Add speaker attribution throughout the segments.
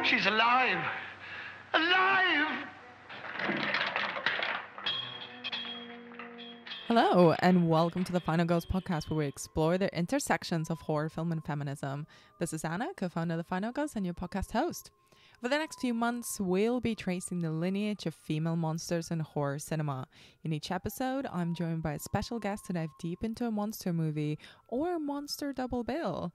Speaker 1: She's alive. Alive!
Speaker 2: Hello, and welcome to the Final Girls podcast, where we explore the intersections of horror film and feminism. This is Anna, co-founder of the Final Girls and your podcast host. For the next few months, we'll be tracing the lineage of female monsters in horror cinema. In each episode, I'm joined by a special guest to dive deep into a monster movie or a monster double bill.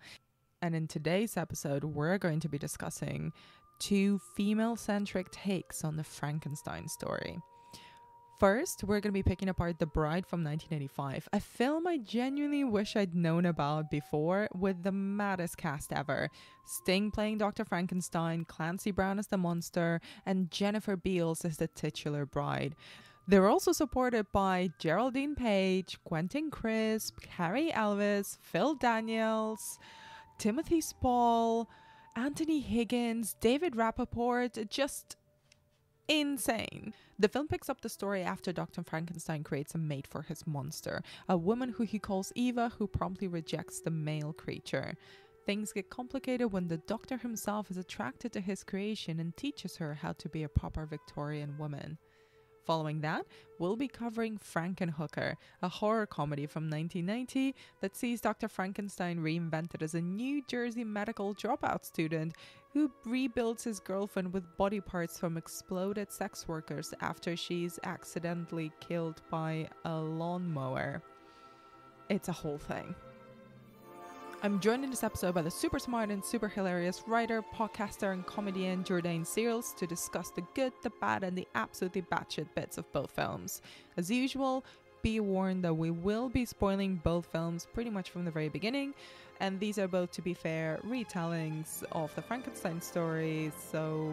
Speaker 2: And in today's episode, we're going to be discussing two female-centric takes on the Frankenstein story. First, we're going to be picking apart The Bride from 1985, a film I genuinely wish I'd known about before, with the maddest cast ever. Sting playing Dr. Frankenstein, Clancy Brown as the monster, and Jennifer Beals as the titular bride. They're also supported by Geraldine Page, Quentin Crisp, Carrie Elvis, Phil Daniels, Timothy Spall, Anthony Higgins, David Rappaport, just insane. The film picks up the story after Dr. Frankenstein creates a mate for his monster, a woman who he calls Eva, who promptly rejects the male creature. Things get complicated when the doctor himself is attracted to his creation and teaches her how to be a proper Victorian woman. Following that, we'll be covering Frankenhooker, a horror comedy from 1990 that sees Dr. Frankenstein reinvented as a New Jersey medical dropout student who rebuilds his girlfriend with body parts from exploded sex workers after she's accidentally killed by a lawnmower. It's a whole thing. I'm joined in this episode by the super smart and super hilarious writer, podcaster, and comedian Jordan Searles to discuss the good, the bad, and the absolutely batshit bits of both films. As usual, be warned that we will be spoiling both films pretty much from the very beginning, and these are both, to be fair, retellings of the Frankenstein story, so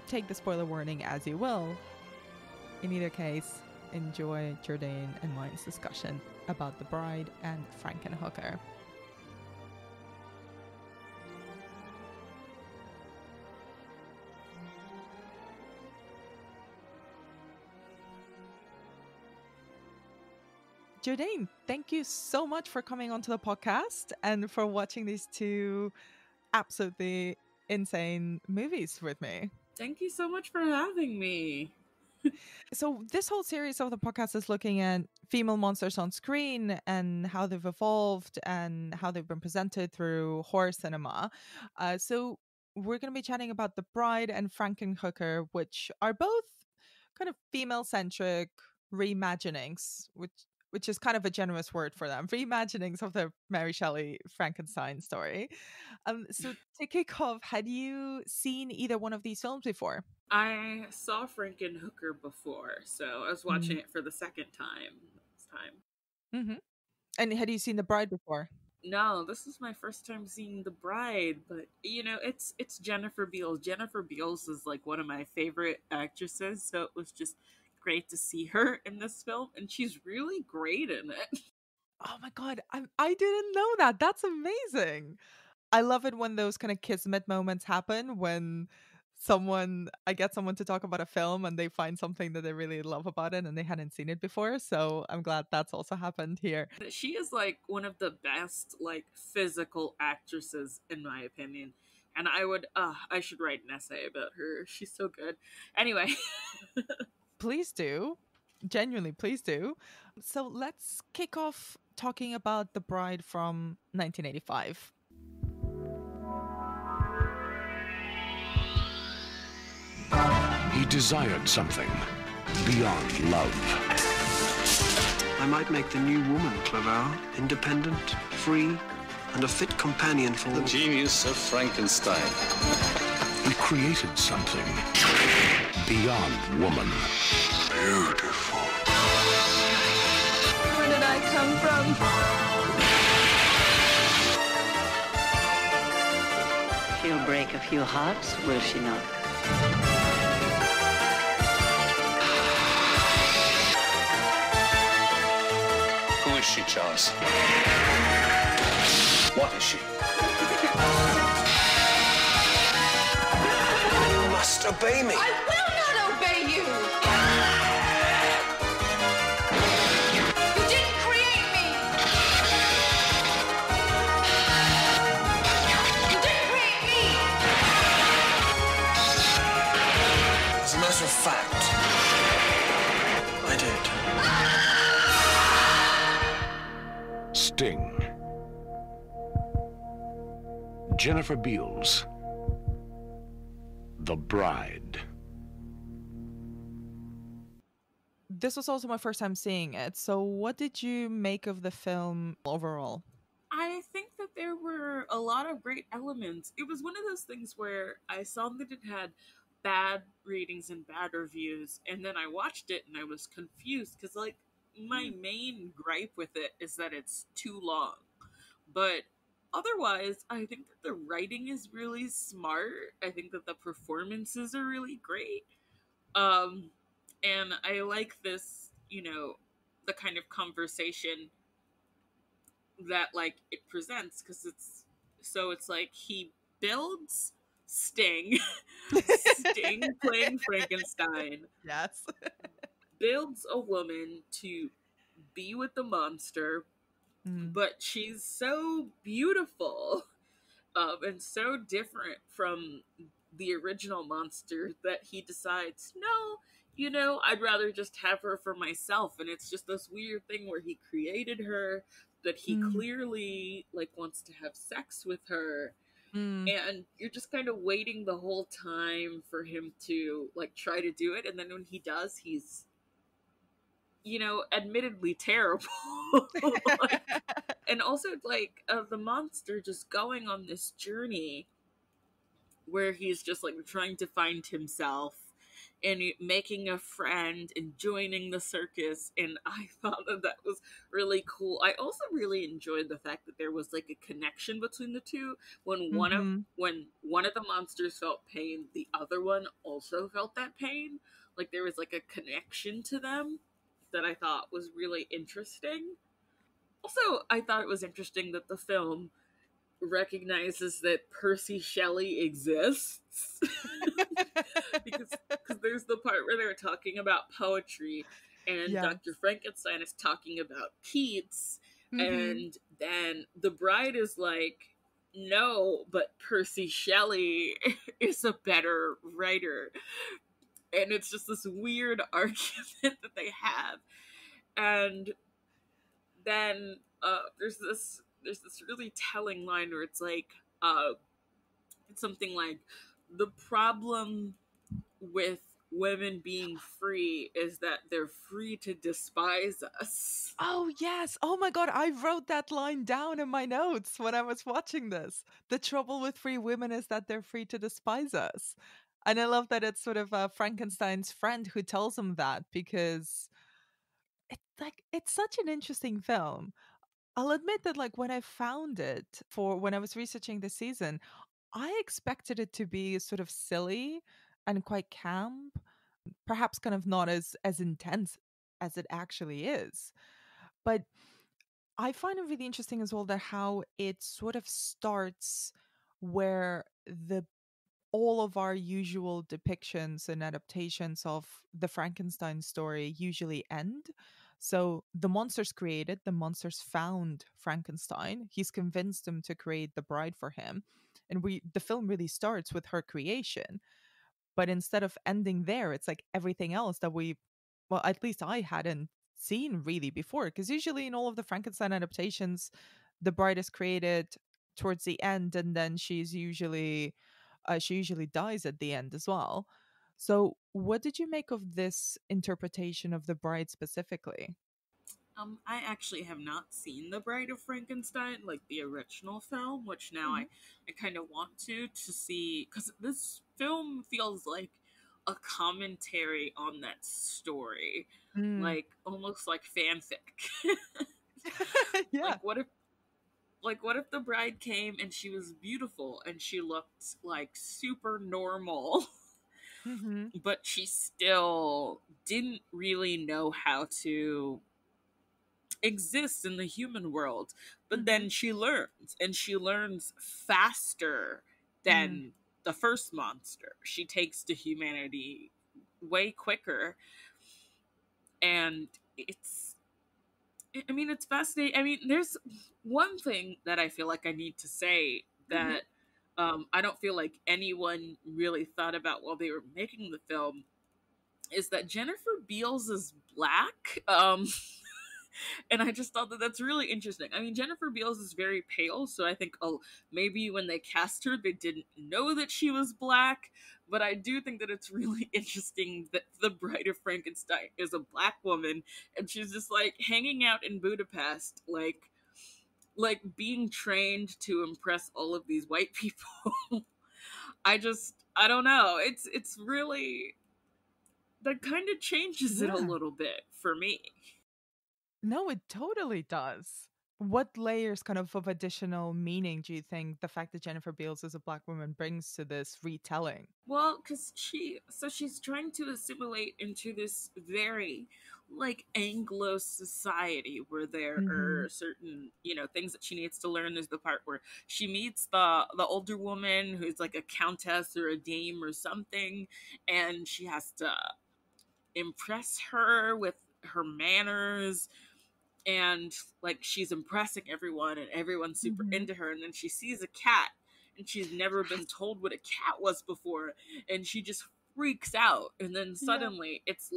Speaker 2: take the spoiler warning as you will. In either case, enjoy Jordan and mine's discussion about The Bride and Frankenhooker. Jordan, thank you so much for coming onto the podcast and for watching these two absolutely insane movies with me.
Speaker 3: Thank you so much for having me.
Speaker 2: So this whole series of the podcast is looking at female monsters on screen and how they've evolved and how they've been presented through horror cinema. So we're going to be chatting about The Bride and Frankenhooker, which are both kind of female-centric reimaginings, which is kind of a generous word for them. Reimaginings of the Mary Shelley Frankenstein story. So to kick off, had you seen either one of these films before?
Speaker 3: I saw Frankenhooker before, so I was watching it for the second time this time.
Speaker 2: Mm-hmm. And had you seen The Bride before?
Speaker 3: No, this is my first time seeing The Bride, but you know, it's Jennifer Beals. Jennifer Beals is like one of my favorite actresses, so it was just great to see her in this film, and she's really great in it.
Speaker 2: Oh my god, I didn't know that. That's amazing. I love it when those kind of kismet moments happen, when I get someone to talk about a film and they find something that they really love about it and they hadn't seen it before. So I'm glad that's also happened here.
Speaker 3: She is like one of the best like physical actresses in my opinion. And I should write an essay about her. She's so good. Anyway.
Speaker 2: Please do. Genuinely, please do. So let's kick off talking about The Bride from 1985.
Speaker 4: He desired something beyond love.
Speaker 5: I might make the new woman, Clavell, independent, free, and a fit companion for
Speaker 6: the genius of Frankenstein.
Speaker 4: He created something beyond woman.
Speaker 5: Beautiful.
Speaker 7: Where did I come from?
Speaker 8: She'll break a few hearts, will she not?
Speaker 6: Who is she, Charles? What is she?
Speaker 5: You must obey me.
Speaker 7: I will not obey you! You didn't create me! You didn't create me!
Speaker 4: Sting. Jennifer Beals, The Bride.
Speaker 2: This was also my first time seeing it. So what did you make of the film overall?
Speaker 3: I think that there were a lot of great elements. It was one of those things where I saw that it had bad ratings and bad reviews, and then I watched it and I was confused because, like, my main gripe with it is that it's too long. But otherwise, I think that the writing is really smart. I think that the performances are really great. Um, and I like this, the kind of conversation that like it presents because it's like he builds Sting, Sting playing Frankenstein,
Speaker 2: Yes.
Speaker 3: builds a woman to be with the monster,
Speaker 2: Mm.
Speaker 3: but she's so beautiful and so different from the original monster that he decides, no, I'd rather just have her for myself. And it's just this weird thing where he created her, but he clearly like wants to have sex with her. And you're just kind of waiting the whole time for him to like try to do it. And then when he does, he's, admittedly terrible. Like, and also like the monster just going on this journey where he's just like trying to find himself and making a friend and joining the circus. And I thought that was really cool. I also really enjoyed the fact that there was like a connection between the two. When one of the monsters felt pain, the other one also felt that pain. Like there was like a connection to them that I thought was really interesting. Also, I thought it was interesting that the film recognizes that Percy Shelley exists. because there's the part where they're talking about poetry and Dr. Frankenstein is talking about Keats, and then the bride is like, no, but Percy Shelley is a better writer. And it's just this weird argument that they have. And then there's this really telling line where it's like it's something like, the problem with women being free is that they're free to despise us.
Speaker 2: Oh, yes. Oh my God. I wrote that line down in my notes when I was watching this. The trouble with free women is that they're free to despise us. And I love that it's sort of Frankenstein's friend who tells him that, because it's such an interesting film. I'll admit that like when I found it for when I was researching this season, I expected it to be sort of silly and quite camp, perhaps kind of not as intense as it actually is. But I find it really interesting as well that how it sort of starts where the all of our usual depictions and adaptations of the Frankenstein story usually end. So the monster's created, the monster's found Frankenstein. He's convinced him to create the bride for him. And the film really starts with her creation. But instead of ending there, it's like everything else that well, at least I hadn't seen really before. Because usually in all of the Frankenstein adaptations, the bride is created towards the end, and then she usually dies at the end as well. So, what did you make of this interpretation of the bride specifically?
Speaker 3: I actually have not seen The Bride of Frankenstein, like the original film, which now I kind of want to see, because this film feels like a commentary on that story, like almost like fanfic.
Speaker 2: Yeah.
Speaker 3: What if the bride came and she was beautiful and she looked like super normal, but she still didn't really know how to exist in the human world. But then she learns, and she learns faster than the first monster. She takes to humanity way quicker. And it's fascinating. I mean, there's one thing that I feel like I need to say that I don't feel like anyone really thought about while they were making the film, is that Jennifer Beals is black. And I just thought that that's really interesting. I mean, Jennifer Beals is very pale, so I think, oh, maybe when they cast her, they didn't know that she was black. But I do think that it's really interesting that the Bride of Frankenstein is a black woman, and she's just like hanging out in Budapest, like being trained to impress all of these white people. I don't know. It's really, that kind of changes it a
Speaker 2: Yeah.
Speaker 3: little bit for me.
Speaker 2: No, it totally does. What layers kind of additional meaning do you think the fact that Jennifer Beals is a black woman brings to this retelling?
Speaker 3: Well, because she's trying to assimilate into this very, like, Anglo society where there
Speaker 2: Mm-hmm.
Speaker 3: are certain, things that she needs to learn. There's the part where she meets the older woman who's like a countess or a dame or something, and she has to impress her with her manners, and like she's impressing everyone and everyone's super
Speaker 2: Mm-hmm.
Speaker 3: into her, and then she sees a cat and she's never been told what a cat was before, and she just freaks out, and then
Speaker 2: Yeah.
Speaker 3: suddenly it's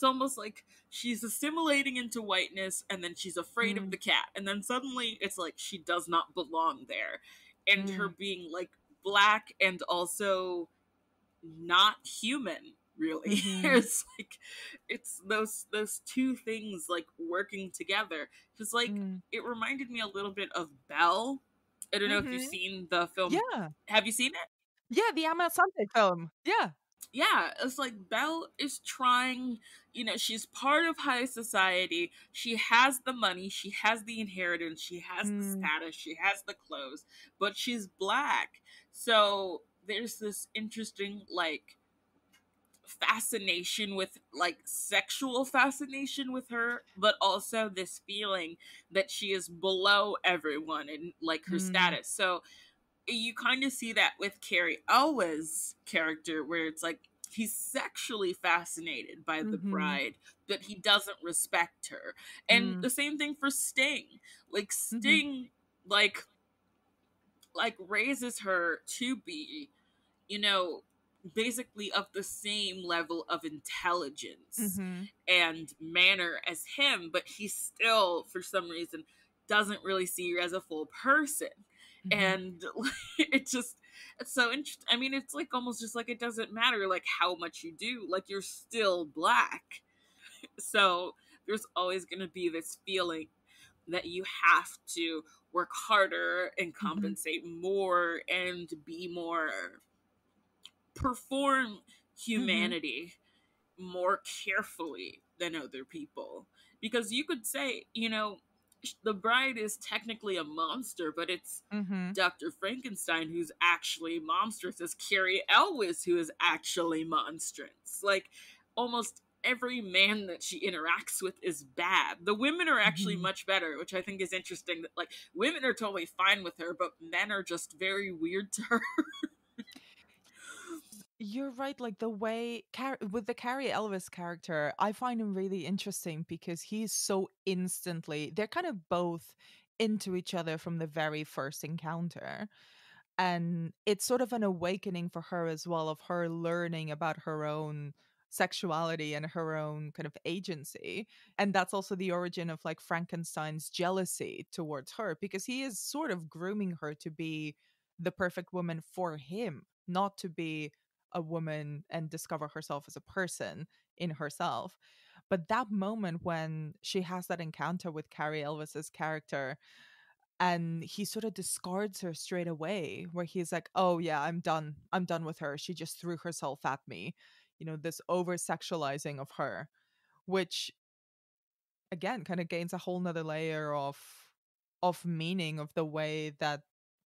Speaker 3: almost like she's assimilating into whiteness, and then she's afraid of
Speaker 2: Mm.
Speaker 3: the cat, and then suddenly it's like she does not belong there, and her
Speaker 2: Mm.
Speaker 3: being like black and also not human, really.
Speaker 2: Mm-hmm.
Speaker 3: It's those two things like working together, because like
Speaker 2: Mm.
Speaker 3: it reminded me a little bit of Belle. I don't know if you've
Speaker 2: Mm-hmm.
Speaker 3: seen the film.
Speaker 2: Yeah.
Speaker 3: Have you seen it?
Speaker 2: Yeah, the Emma Sunday film. Yeah.
Speaker 3: Yeah, it's like Belle is trying, she's part of high society. She has the money, she has the inheritance, she has the
Speaker 2: Mm.
Speaker 3: status, she has the clothes, but she's black. So there's this interesting, like, fascination with, like, sexual fascination with her, but also this feeling that she is below everyone and like her
Speaker 2: Mm.
Speaker 3: status. So you kind of see that with Carrie Elwes' character, where it's like he's sexually fascinated by the
Speaker 2: Mm-hmm.
Speaker 3: bride, but he doesn't respect her. And
Speaker 2: Mm.
Speaker 3: the same thing for Sting. Like
Speaker 2: Mm-hmm.
Speaker 3: Sting, like raises her to be, you know, basically of the same level of intelligence
Speaker 2: Mm-hmm.
Speaker 3: and manner as him, but he still, for some reason, doesn't really see her as a full person.
Speaker 2: Mm-hmm.
Speaker 3: And it's so interesting. I mean, it's like almost just like it doesn't matter like how much you do, like you're still black. So there's always going to be this feeling that you have to work harder and
Speaker 2: Mm-hmm.
Speaker 3: compensate more and be more, perform
Speaker 2: Mm-hmm.
Speaker 3: humanity more carefully than other people. Because you could say, the bride is technically a monster, but it's
Speaker 2: Mm-hmm.
Speaker 3: Dr. Frankenstein who's actually monstrous, as Carrie Elwes who is actually monstrous. Like, almost every man that she interacts with is bad. The women are actually
Speaker 2: Mm-hmm.
Speaker 3: much better, which I think is interesting, that like women are totally fine with her, but men are just very weird to her.
Speaker 2: You're right. Like the way with the Carrie Elvis character, I find him really interesting because he's so instantly, they're kind of both into each other from the very first encounter. And it's sort of an awakening for her as well, of her learning about her own sexuality and her own kind of agency. And that's also the origin of like Frankenstein's jealousy towards her, because he is sort of grooming her to be the perfect woman for him, not to be a woman and discover herself as a person in herself. But that moment when she has that encounter with Carrie Elvis's character, and he sort of discards her straight away, where he's like, oh yeah, I'm done with her, she just threw herself at me, this over sexualizing of her, which again kind of gains a whole nother layer of meaning of the way that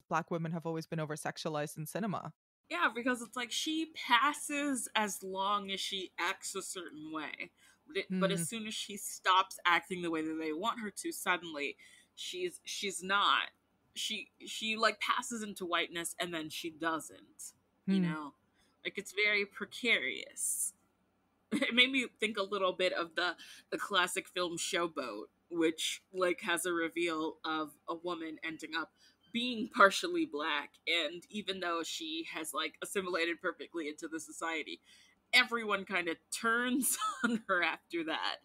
Speaker 2: black women have always been over sexualized in cinema.
Speaker 3: Yeah, because it's like she passes as long as she acts a certain way. But as
Speaker 2: Mm,
Speaker 3: soon as she stops acting the way that they want her to, suddenly she's not. She like passes into whiteness and then she doesn't. You
Speaker 2: mm,
Speaker 3: know? Like it's very precarious. It made me think a little bit of the classic film Showboat, which like has a reveal of a woman ending up being partially black, and even though she has like assimilated perfectly into the society, everyone kind of turns on her after that.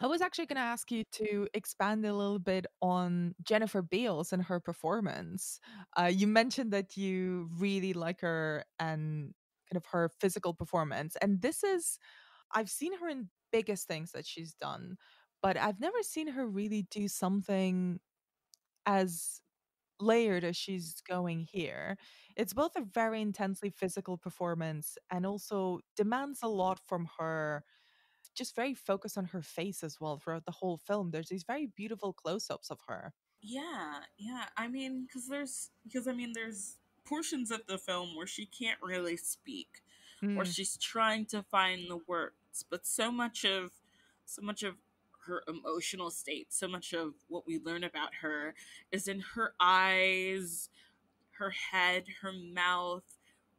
Speaker 2: I was actually going to ask you to expand a little bit on Jennifer Beals and her performance. You mentioned that you really like her and kind of her physical performance. And this is, I've seen her in biggest things that she's done, but I've never seen her really do something as layered as she's going here. It's both a very intensely physical performance and also demands a lot from her, just very focused on her face as well throughout the whole film. There's these very beautiful close-ups of her.
Speaker 3: Yeah, yeah. I mean, there's portions of the film where she can't really speak, or
Speaker 2: Mm,
Speaker 3: she's trying to find the words, but so much of her emotional state, so much of what we learn about her is in her eyes, her head, her mouth,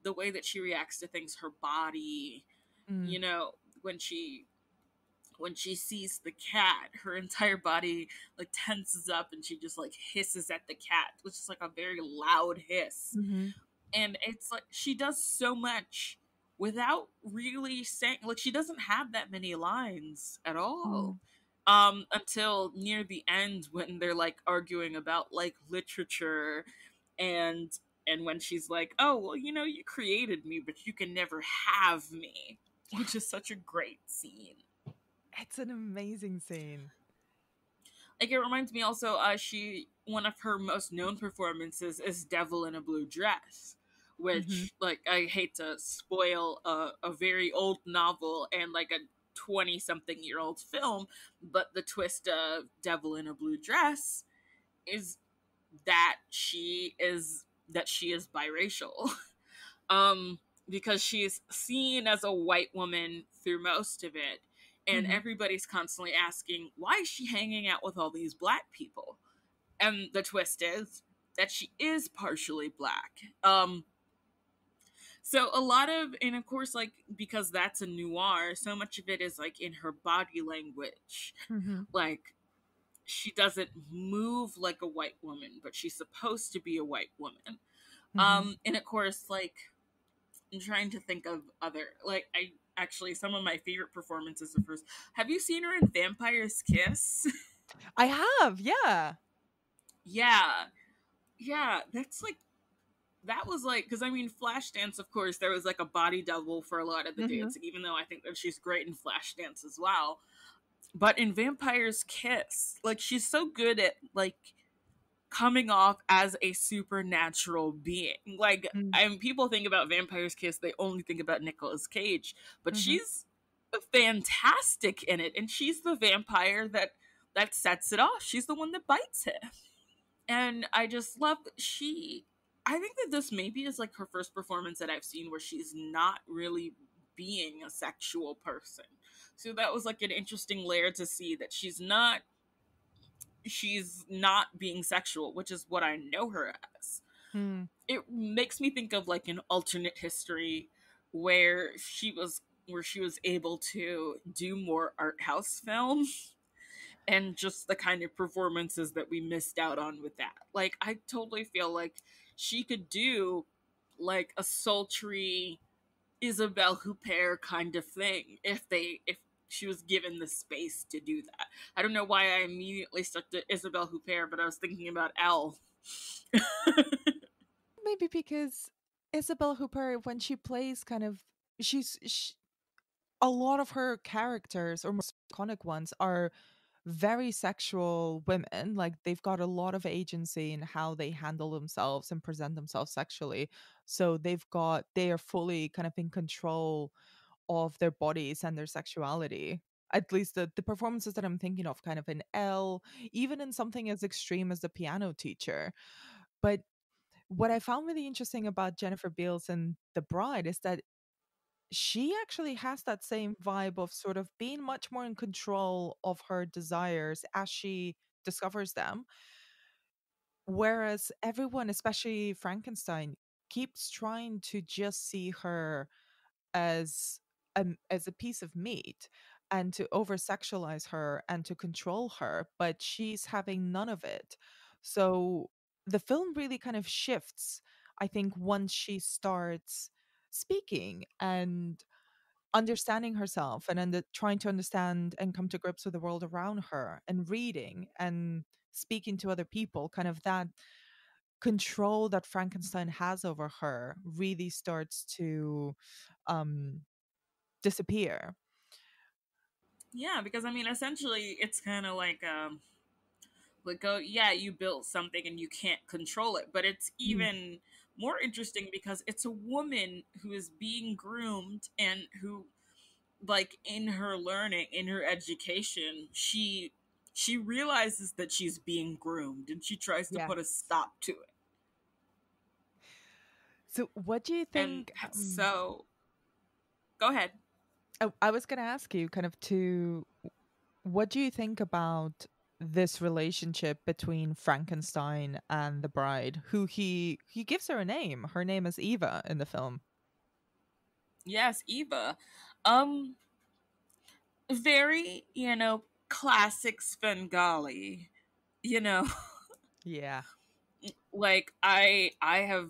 Speaker 3: the way that she reacts to things, her body.
Speaker 2: mm,
Speaker 3: You know, when she sees the cat, her entire body like tenses up and she just like hisses at the cat, which is like a very loud hiss.
Speaker 2: mm-hmm,
Speaker 3: And it's like she does so much without really saying, like, she doesn't have that many lines at all.
Speaker 2: mm.
Speaker 3: Until near the end when they're like arguing about like literature, and when she's like, "Oh, well, you created me, but you can never have me," which is such a great scene.
Speaker 2: It's an amazing scene.
Speaker 3: Like, it reminds me also, she one of her most known performances is Devil in a Blue Dress,
Speaker 2: Mm-hmm,
Speaker 3: which, like, I hate to spoil a very old novel and like a 20 something year old film, but the twist of Devil in a Blue Dress is that she is biracial. um because she's seen as a white woman through most of it, and
Speaker 2: mm-hmm,
Speaker 3: everybody's constantly asking, why is she hanging out with all these black people? And the twist is that she is partially black. So a lot of, and of course, like, because that's a noir, so much of it is like in her body language.
Speaker 2: mm-hmm,
Speaker 3: Like, she doesn't move like a white woman, but she's supposed to be a white woman.
Speaker 2: mm-hmm.
Speaker 3: And of course, like, I'm trying to think of other, like, I actually, some of my favorite performances of hers. Have you seen her in Vampire's Kiss?
Speaker 2: I have, yeah.
Speaker 3: Yeah, yeah. That was like, because I mean, Flashdance, of course, there was like a body double for a lot of the
Speaker 2: Mm-hmm,
Speaker 3: dancing, even though I think that she's great in Flashdance as well. But in Vampire's Kiss, like, she's so good at like coming off as a supernatural being. Like,
Speaker 2: mm,
Speaker 3: I mean, people think about Vampire's Kiss, they only think about Nicolas Cage, but
Speaker 2: mm-hmm.
Speaker 3: she's fantastic in it, and she's the vampire that sets it off. She's the one that bites him. And I just love that I think that this maybe is like her first performance that I've seen where she's not really being a sexual person. So that was like an interesting layer to see, that she's not being sexual, which is what I know her as.
Speaker 2: Mm.
Speaker 3: It makes me think of like an alternate history where she was able to do more art house films, and just the kind of performances that we missed out on with that. Like, I totally feel like she could do like a sultry Isabelle Huppert kind of thing if she was given the space to do that. I don't know why I immediately stuck to Isabelle Huppert, but I was thinking about Elle.
Speaker 2: Maybe because Isabelle Hooper, when she plays kind of, she's a lot of her characters, or most iconic ones, are very sexual women. Like, they've got a lot of agency in how they handle themselves and present themselves sexually. So they are fully kind of in control of their bodies and their sexuality. At least the performances that I'm thinking of, kind of in Elle, even in something as extreme as The Piano Teacher. But what I found really interesting about Jennifer Beals and The Bride is that she actually has that same vibe of sort of being much more in control of her desires as she discovers them. Whereas everyone, especially Frankenstein, keeps trying to just see her as as a piece of meat and to over sexualize her and to control her, but she's having none of it. So the film really kind of shifts, I think, once she starts speaking and understanding herself and trying to understand and come to grips with the world around her, and reading and speaking to other people, kind of that control that Frankenstein has over her really starts to um disappear.
Speaker 3: Yeah, because I mean, essentially, it's kind of like, oh yeah, you built something and you can't control it. But it's
Speaker 2: Mm.
Speaker 3: even more interesting because it's a woman who is being groomed, and who, like, in her learning, in her education, she realizes that she's being groomed, and she tries to
Speaker 2: Yeah.
Speaker 3: put a stop to it.
Speaker 2: So what do you
Speaker 3: And
Speaker 2: think,
Speaker 3: so, go ahead.
Speaker 2: I was going to ask you kind of to, what do you think about this relationship between Frankenstein and the bride, who he gives her a name. Her name is Eva in the film.
Speaker 3: Yes, Eva. Um, Very, classic Svengali. You know,
Speaker 2: Yeah.
Speaker 3: like I have.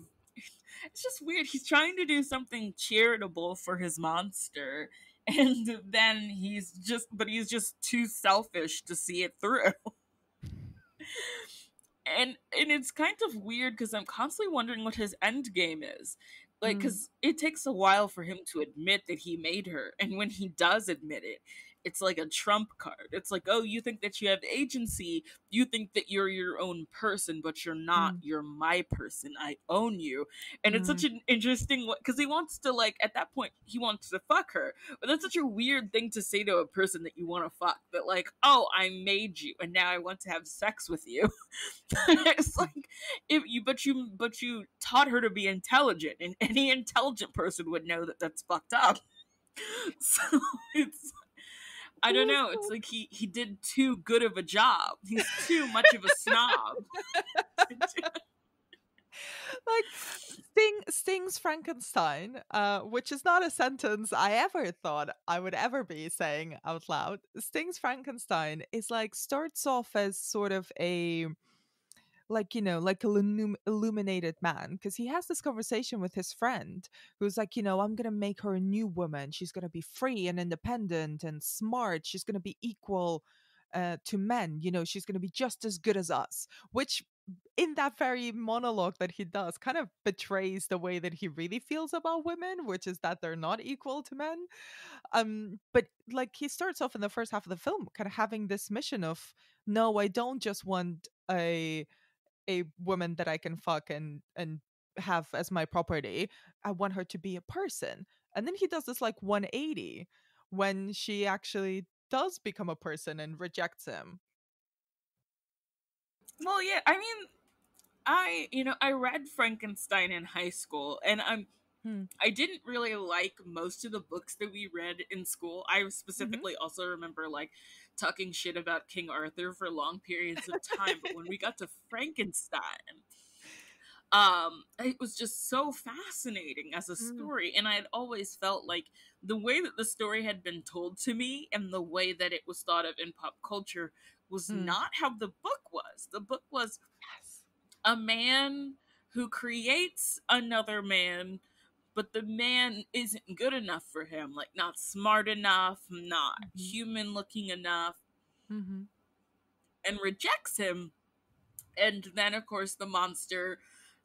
Speaker 3: It's just weird. He's trying to do something charitable for his monster, and then he's just too selfish to see it through. And it's kind of weird because I'm constantly wondering what his end game is. Like,
Speaker 2: Mm,
Speaker 3: because it takes a while for him to admit that he made her, and when he does admit it, it's like a trump card. It's like, oh, you think that you have agency, you think that you're your own person, but you're not.
Speaker 2: mm,
Speaker 3: You're my person. I own you. And it's such
Speaker 2: mm,
Speaker 3: an interesting, because he wants to, like, at that point, he wants to fuck her. But that's such a weird thing to say to a person that you want to fuck. That, like, oh, I made you, and now I want to have sex with you. It's like, but you taught her to be intelligent, and any intelligent person would know that that's fucked up. So it's, I don't know, it's like he did too good of a job. He's too much of a snob.
Speaker 2: like Sting's Frankenstein, which is not a sentence I ever thought I would ever be saying out loud. Sting's Frankenstein is like, starts off as sort of a, like, like illuminated man, because he has this conversation with his friend who's like, I'm gonna make her a new woman. She's gonna be free and independent and smart. She's gonna be equal to men. She's gonna be just as good as us, which in that very monologue that he does kind of betrays the way that he really feels about women, which is that they're not equal to men. But like, he starts off in the first half of the film kind of having this mission of, no, I don't just want a woman that I can fuck and have as my property. I want her to be a person. And then he does this like 180 when she actually does become a person and rejects him.
Speaker 3: Well, yeah, I mean, I read Frankenstein in high school, and
Speaker 2: Hmm.
Speaker 3: I didn't really like most of the books that we read in school. I specifically also remember, like, talking shit about King Arthur for long periods of time, but when we got to Frankenstein, it was just so fascinating as a
Speaker 2: Mm,
Speaker 3: story, and I had always felt like the way that the story had been told to me and the way that it was thought of in pop culture was
Speaker 2: mm.
Speaker 3: not how the book was. The book was
Speaker 2: Yes.
Speaker 3: a man who creates another man, but the man isn't good enough for him, like, not smart enough, not
Speaker 2: Mm-hmm.
Speaker 3: human looking enough,
Speaker 2: Mm-hmm.
Speaker 3: and rejects him. And then, of course, the monster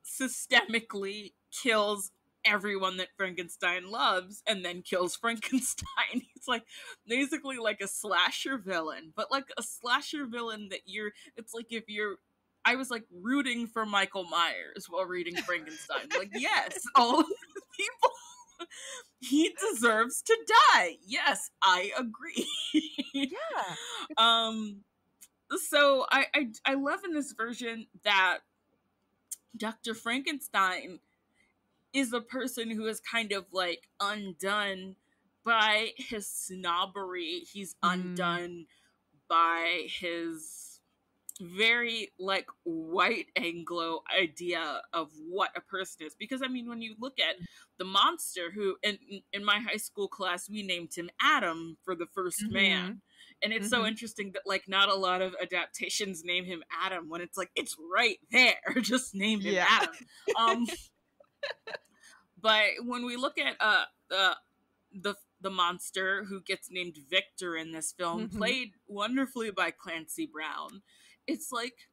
Speaker 3: systemically kills everyone that Frankenstein loves, and then kills Frankenstein. He's like basically like a slasher villain, but like a slasher villain that it's like, if you're, I was like rooting for Michael Myers while reading Frankenstein. Like, yes, all of these people, he deserves to die. Yes, I agree.
Speaker 2: Yeah.
Speaker 3: So I love in this version that Dr. Frankenstein is a person who is kind of like undone by his snobbery. He's
Speaker 2: Mm,
Speaker 3: undone by his very, like, white Anglo idea of what a person is. Because I mean, when you look at the monster, who in my high school class we named him Adam for the first
Speaker 2: mm-hmm.
Speaker 3: man, and it's so
Speaker 2: Mm-hmm.
Speaker 3: interesting that, like, not a lot of adaptations name him Adam, when it's like, it's right there. Just name him
Speaker 2: Yeah.
Speaker 3: Adam. um but when we look at the the monster who gets named Victor in this film, played wonderfully by Clancy Brown. It's like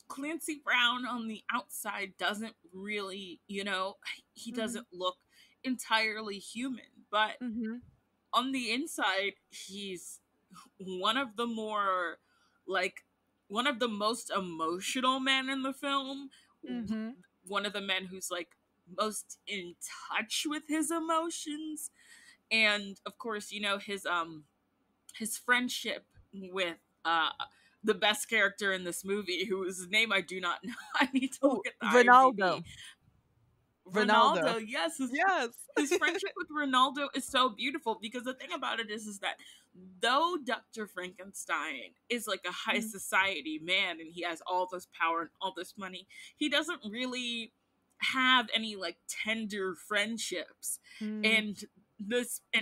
Speaker 3: Clancy Brown on the outside doesn't really, he doesn't look entirely human, but on the inside, he's one of the more, like, one of the most emotional men in the film. One of the men who's, like, most in touch with his emotions. And of course, his friendship with the best character in this movie, whose name I do not know. I need to look at the
Speaker 2: Ronaldo.
Speaker 3: IMDb. Ronaldo, yes.
Speaker 2: Yes.
Speaker 3: His friendship with Ronaldo is so beautiful, because the thing about it is that though Dr. Frankenstein is like a high society man and he has all this power and all this money, he doesn't really have any like tender friendships. And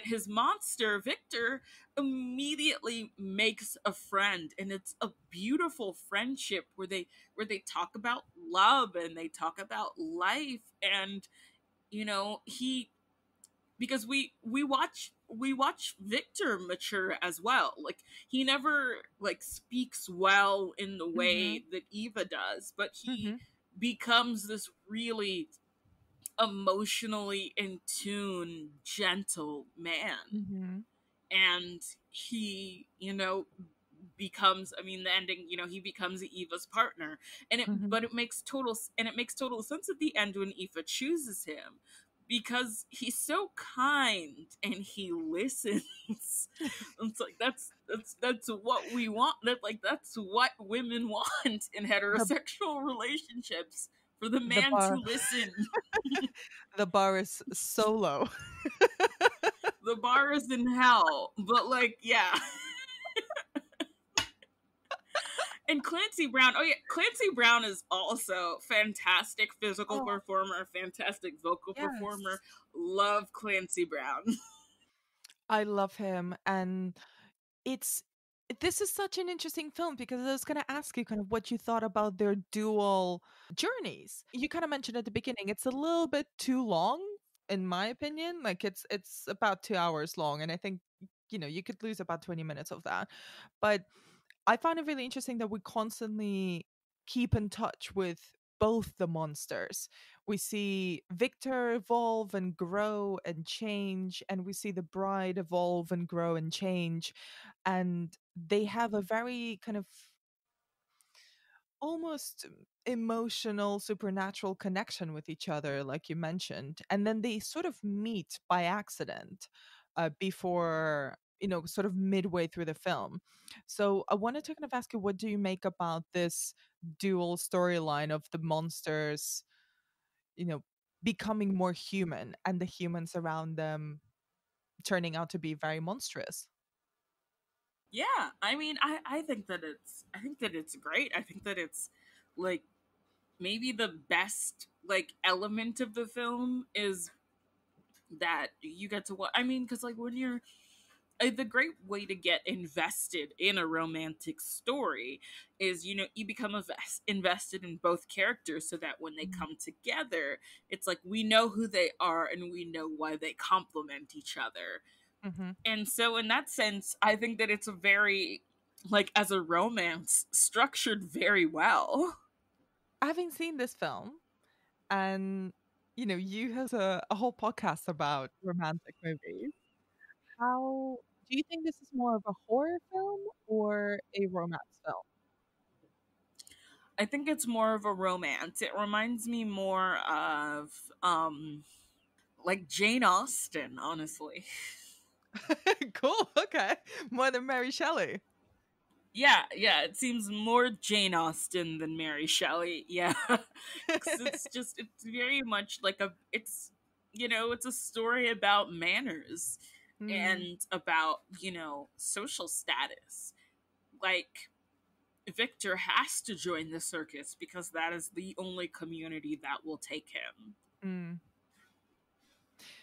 Speaker 3: his monster Victor immediately makes a friend, and it's a beautiful friendship where they talk about love and they talk about life. And he, because we watch Victor mature as well. Like, he never like speaks well in the way that Eva does, but he becomes this really emotionally in tune, gentle man. And he, becomes, the ending, he becomes Eva's partner. And it makes total sense at the end when Eva chooses him, because he's so kind and he listens. It's like that's what we want. That's what women want in heterosexual relationships, for the man to listen.
Speaker 2: The bar is so low.
Speaker 3: The bar is in hell, but like, yeah. And Clancy Brown, Clancy Brown is also fantastic physical performer, fantastic vocal performer. Love Clancy Brown.
Speaker 2: I love him, and this is such an interesting film, because I was going to ask you kind of what you thought about their dual journeys. You kind of mentioned at the beginning it's a little bit too long, in my opinion. Like, it's about 2 hours long, and I think you could lose about 20 minutes of that. But I find it really interesting that we constantly keep in touch with both the monsters. We see Victor evolve and grow and change, and we see the bride evolve and grow and change. And they have a very kind of almost emotional, supernatural connection with each other, like you mentioned. And then they sort of meet by accident before, sort of midway through the film. So I wanted to kind of ask you, what do you make about this dual storyline of the monsters, becoming more human and the humans around them turning out to be very monstrous?
Speaker 3: Yeah, I think that it's great. I think that it's like maybe the best like element of the film is that you get to watch. Because like when you're the great way to get invested in a romantic story is you become invested in both characters, so that when they come together, it's like we know who they are and we know why they complement each other. And so in that sense, I think that it's a very, like, as a romance, structured very well.
Speaker 2: Having seen this film, and you have a whole podcast about romantic movies, how do you think this is more of a horror film or a romance film?
Speaker 3: I think it's more of a romance. It reminds me more of like Jane Austen, honestly.
Speaker 2: Cool. Okay. More than Mary Shelley.
Speaker 3: Yeah, it seems more Jane Austen than Mary Shelley. Yeah. It's very much like it's a story about manners and about, social status. Like, Victor has to join the circus because that is the only community that will take him.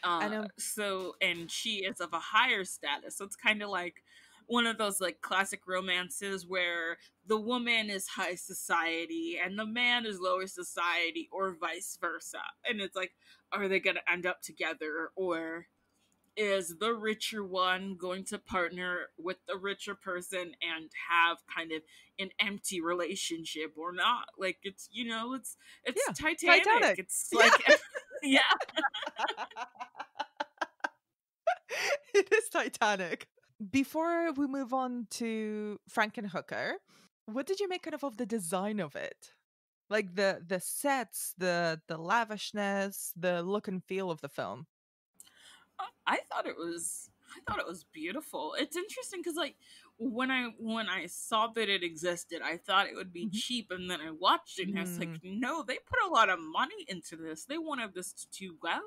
Speaker 3: And she is of a higher status, so it's kind of like one of those like classic romances where the woman is high society and the man is lower society, or vice versa. And it's like, are they gonna end up together, or is the richer one going to partner with the richer person and have kind of an empty relationship or not? Like, it's, you know, it's
Speaker 2: Yeah,
Speaker 3: Titanic. It's like, yeah.
Speaker 2: It is Titanic. Before we move on to Frankenhooker, what did you make kind of the design of it? Like the sets, the lavishness, the look and feel of the film.
Speaker 3: I thought it was beautiful. It's interesting because like when I saw that it existed, I thought it would be cheap, and then I watched it and I was like, no, they put a lot of money into this. They wanted this to do well,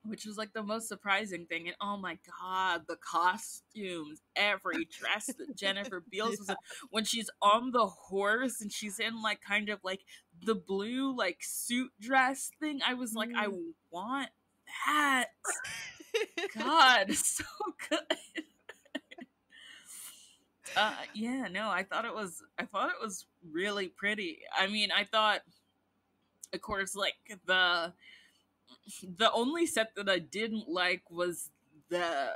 Speaker 3: which was like the most surprising thing. And oh my god, the costumes, every dress that Jennifer Beals was in, when she's on the horse and she's in like kind of like the blue like suit dress thing, I was like, I want that. God, so good. Yeah, no, I thought it was really pretty. I mean, I thought, of course, like the only set that I didn't like was the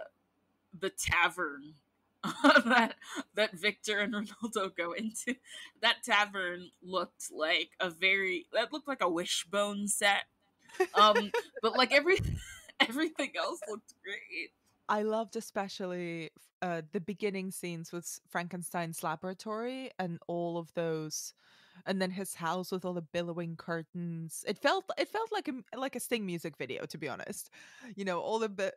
Speaker 3: tavern that Victor and Ronaldo go into. That tavern looked like a Wishbone set. But like everything else looked great.
Speaker 2: I loved especially the beginning scenes with Frankenstein's laboratory and all of those, and then his house with all the billowing curtains. It felt like a Sting music video, to be honest. You know, all the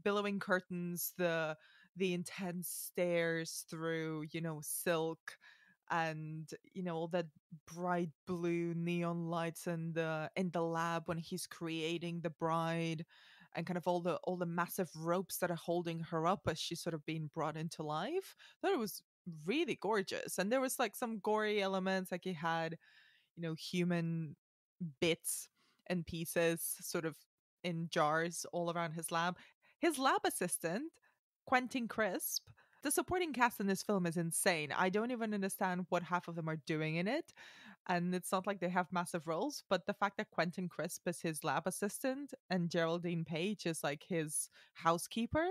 Speaker 2: billowing curtains, the intense stares through, you know, silk, and you know, all that bright blue neon lights in the lab when he's creating the bride, and kind of all the massive ropes that are holding her up as she's sort of being brought into life. I thought it was really gorgeous. And there was like some gory elements, like he had, you know, human bits and pieces sort of in jars all around his lab. His lab assistant, Quentin Crisp, the supporting cast in this film is insane. I don't even understand what half of them are doing in it. And it's not like they have massive roles, but the fact that Quentin Crisp is his lab assistant and Geraldine Page is like his housekeeper,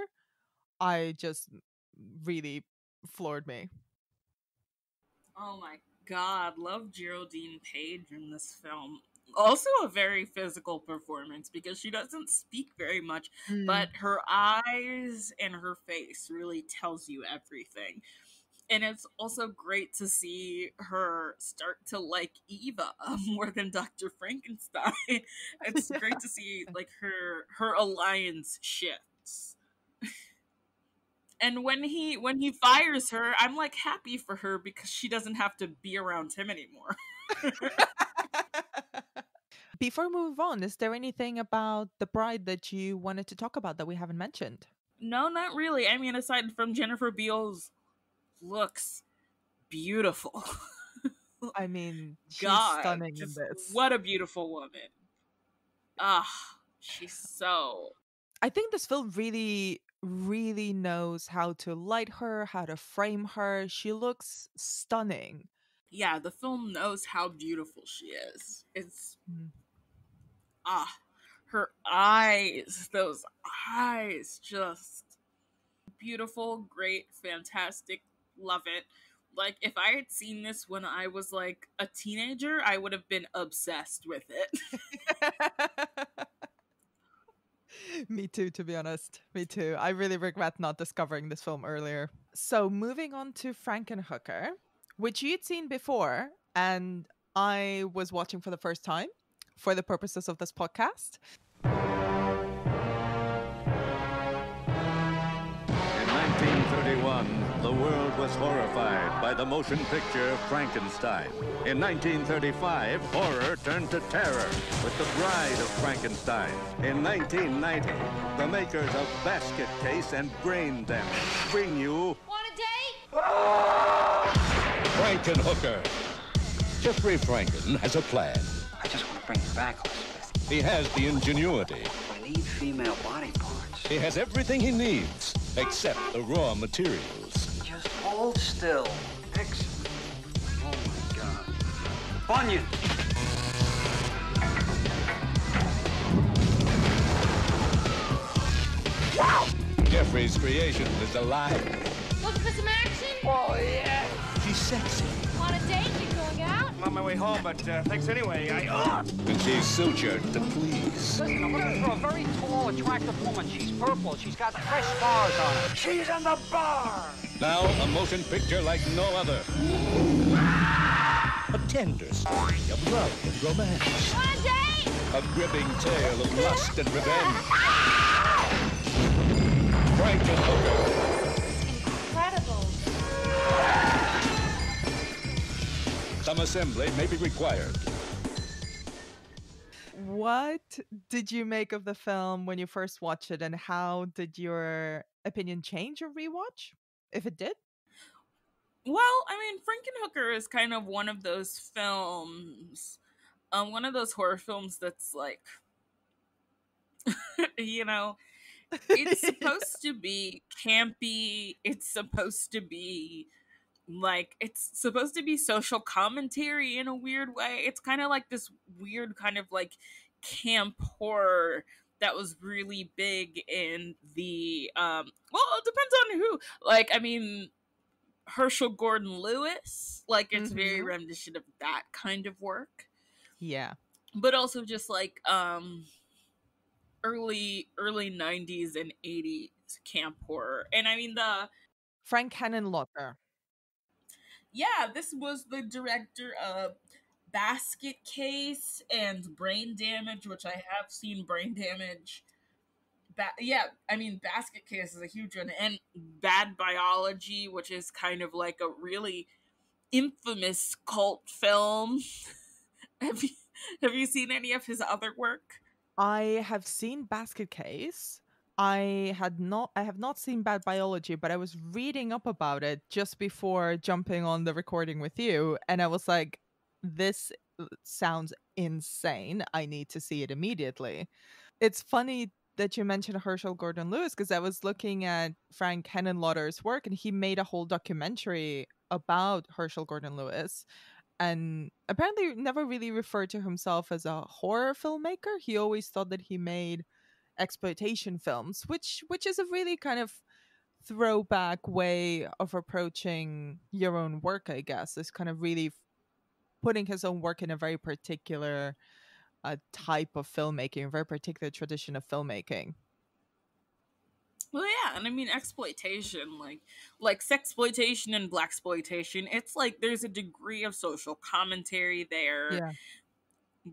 Speaker 2: I just really floored me.
Speaker 3: Oh my god, love Geraldine Page in this film. Also a very physical performance because she doesn't speak very much, but her eyes and her face really tells you everything. And it's also great to see her start to like Eva more than Dr. Frankenstein. It's great to see like her alliance shifts. And when he fires her, I'm like happy for her because she doesn't have to be around him anymore.
Speaker 2: Before we move on, is there anything about the bride that you wanted to talk about that we haven't mentioned?
Speaker 3: No, not really. I mean, aside from Jennifer Beals looks beautiful.
Speaker 2: I mean, she's
Speaker 3: God,
Speaker 2: stunning in this.
Speaker 3: What a beautiful woman. She's so...
Speaker 2: I think this film really, really knows how to light her, how to frame her. She looks stunning.
Speaker 3: Yeah, the film knows how beautiful she is. It's... her eyes, those eyes, just beautiful, great, fantastic, love it. Like, if I had seen this when I was like a teenager, I would have been obsessed with it.
Speaker 2: Me too, to be honest. Me too. I really regret not discovering this film earlier. So moving on to Frankenhooker, which you'd seen before, and I was watching for the first time for the purposes of this podcast.
Speaker 9: In 1931, the world was horrified by the motion picture Frankenstein. In 1935, horror turned to terror with The Bride of Frankenstein. In 1990, the makers of Basket Case and Brain Damage bring you...
Speaker 7: Want a date?
Speaker 6: Frankenhooker. Jeffrey Franken has a plan.
Speaker 5: I just want to bring you back, Elizabeth.
Speaker 6: He has the ingenuity.
Speaker 5: I need female body parts.
Speaker 6: He has everything he needs, except the raw materials.
Speaker 5: Just hold still. Excellent. Oh, my God. Bunyan!
Speaker 6: Jeffrey's creation is alive.
Speaker 7: Looking for some action?
Speaker 1: Oh, yeah.
Speaker 6: She's sexy.
Speaker 7: On a date? You going out?
Speaker 1: I'm on my way home, but thanks anyway.
Speaker 6: And she's sutured to please.
Speaker 10: Listen, I'm looking for a very tall, attractive woman. She's purple. She's got fresh scars on her.
Speaker 1: She's in the bar.
Speaker 6: Now a motion picture like no other. A tender story of love and romance.
Speaker 7: On a date?
Speaker 6: A gripping tale of lust and revenge. Frankenhooker.
Speaker 7: Incredible.
Speaker 6: Some assembly may be required.
Speaker 2: What did you make of the film when you first watched it, and how did your opinion change or rewatch, if it did?
Speaker 3: Well, I mean, Frankenhooker is kind of one of those films, one of those horror films that's like, you know, it's supposed to be campy. It's supposed to be social commentary in a weird way. It's kind of like this weird kind of like camp horror that was really big in the well, it depends on who. Like, I mean, Herschel Gordon Lewis, like it's very rendition of that kind of work.
Speaker 2: Yeah.
Speaker 3: But also just like early 90s and 80s camp horror. And I mean the
Speaker 2: Frankenhooker.
Speaker 3: Yeah, this was the director of Basket Case and Brain Damage, which I have seen Brain Damage. I mean, Basket Case is a huge one. And Bad Biology, which is kind of like a really infamous cult film. Have you seen any of his other work?
Speaker 2: I have seen Basket Case. I have not seen Bad Biology, but I was reading up about it just before jumping on the recording with you, and I was like, this sounds insane. I need to see it immediately. It's funny that you mentioned Herschel Gordon Lewis, because I was looking at Frank Henenlotter's work, and he made a whole documentary about Herschel Gordon Lewis, and apparently never really referred to himself as a horror filmmaker. He always thought that he made exploitation films, which is a really kind of throwback way of approaching your own work, I guess. Is kind of really putting his own work in a very particular type of filmmaking, a very particular tradition of filmmaking.
Speaker 3: Well, yeah, and I mean exploitation, like sexploitation and blaxploitation. It's like there's a degree of social commentary there.
Speaker 2: Yeah.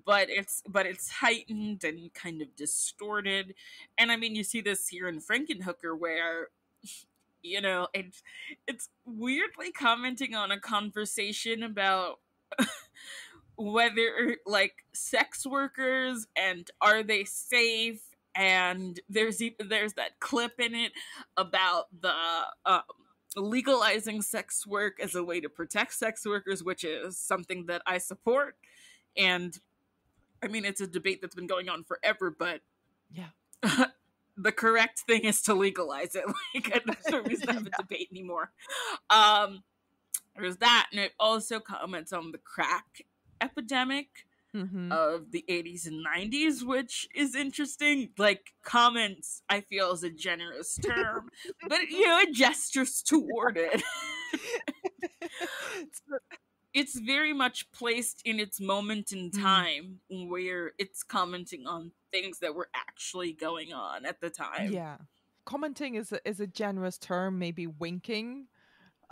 Speaker 3: But it's heightened and kind of distorted. And I mean, you see this here in Frankenhooker, where, you know, it's weirdly commenting on a conversation about whether, like, sex workers and are they safe. And there's that clip in it about the legalizing sex work as a way to protect sex workers, which is something that I support. And I mean, it's a debate that's been going on forever, but
Speaker 2: yeah,
Speaker 3: the correct thing is to legalize it. Like, there's no reason to have a debate anymore. There's that, and it also comments on the crack epidemic of the 80s and 90s, which is interesting. Like, comments, I feel, is a generous term, but, you know, it gestures toward it. It's very much placed in its moment in time where it's commenting on things that were actually going on at the time.
Speaker 2: Yeah. Commenting is a generous term. Maybe winking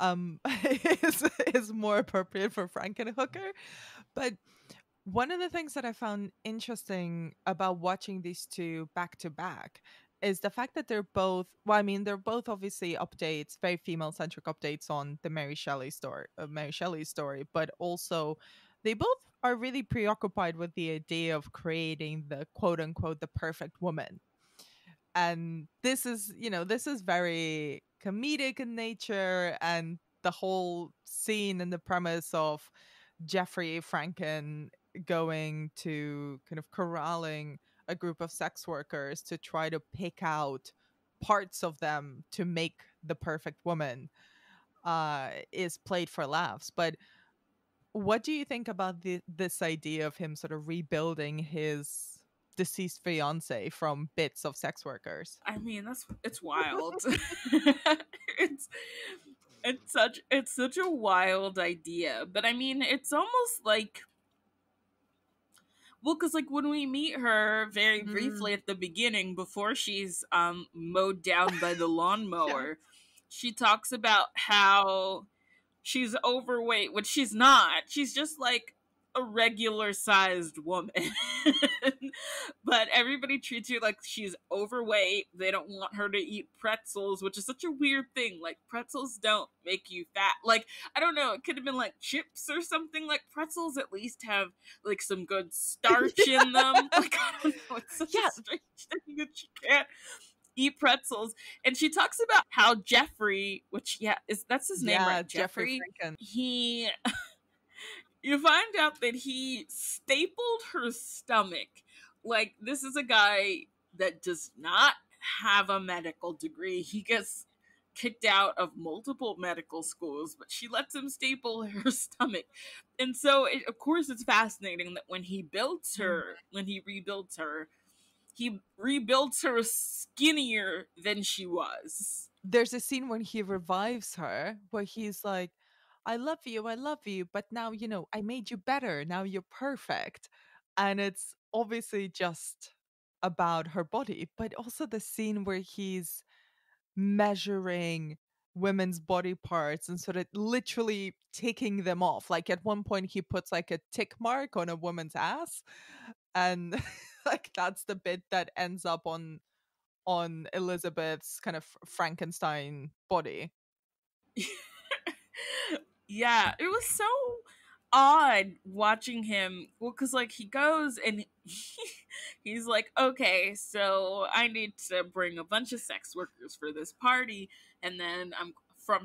Speaker 2: is more appropriate for Frankenhooker. But one of the things that I found interesting about watching these two back to back is the fact that they're both, well, I mean, they're both obviously updates, very female-centric updates on the Mary Shelley's story, but also they both are really preoccupied with the idea of creating the quote-unquote the perfect woman. And this is very comedic in nature, and the whole scene and the premise of Jeffrey Franken going to kind of corralling a group of sex workers to try to pick out parts of them to make the perfect woman is played for laughs. But what do you think about this idea of him sort of rebuilding his deceased fiance from bits of sex workers.
Speaker 3: I mean, it's wild. it's it's such a wild idea, but I mean, it's almost like, well, because like when we meet her very briefly at the beginning, before she's mowed down by the lawnmower, she talks about how she's overweight, which she's not. She's just like a regular sized woman. But everybody treats her like she's overweight. They don't want her to eat pretzels, which is such a weird thing. Like, pretzels don't make you fat. Like, I don't know, it could have been like chips or something. Like, pretzels at least have like some good starch in them. Like, I don't know, it's such a strange thing that she can't eat pretzels. And she talks about how Jeffrey, which that's his name, right?
Speaker 2: Jeffrey Franken.
Speaker 3: He you find out that he stapled her stomach. Like, this is a guy that does not have a medical degree. He gets kicked out of multiple medical schools, but she lets him staple her stomach. And so of course it's fascinating that when he builds her, when he rebuilds her, he rebuilds her skinnier than she was.
Speaker 2: There's a scene when he revives her where he's like, I love you, but now, I made you better. Now you're perfect. And it's obviously just about her body, but also the scene where he's measuring women's body parts and sort of literally ticking them off. Like, at one point he puts like a tick mark on a woman's ass, and like that's the bit that ends up on Elizabeth's kind of Frankenstein body.
Speaker 3: Yeah, it was so odd watching him. Well, because like he goes and he's like, okay, so I need to bring a bunch of sex workers for this party, and then I'm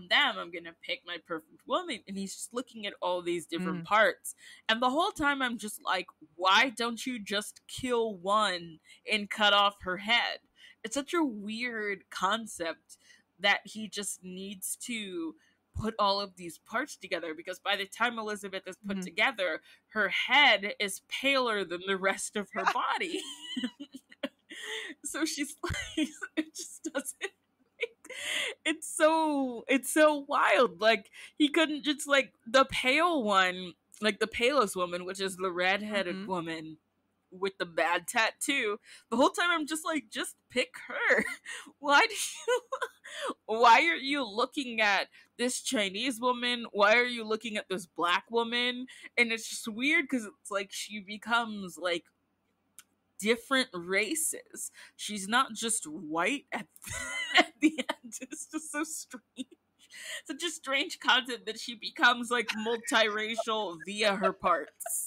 Speaker 3: gonna pick my perfect woman. And he's just looking at all these different parts, and the whole time I'm just like, why don't you just kill one and cut off her head? It's such a weird concept that he just needs to put all of these parts together, because by the time Elizabeth is put together, her head is paler than the rest of her body. So she's like, it just doesn't it's so wild. Like, he couldn't just, like, the pale one, like the palest woman, which is the redheaded woman with the bad tattoo, the whole time I'm just like, just pick her. Why are you looking at this Chinese woman? Why are you looking at this black woman? And it's just weird because it's like she becomes like different races. She's not just white at the end. It's just so strange. Such a strange concept that she becomes like multiracial via her parts.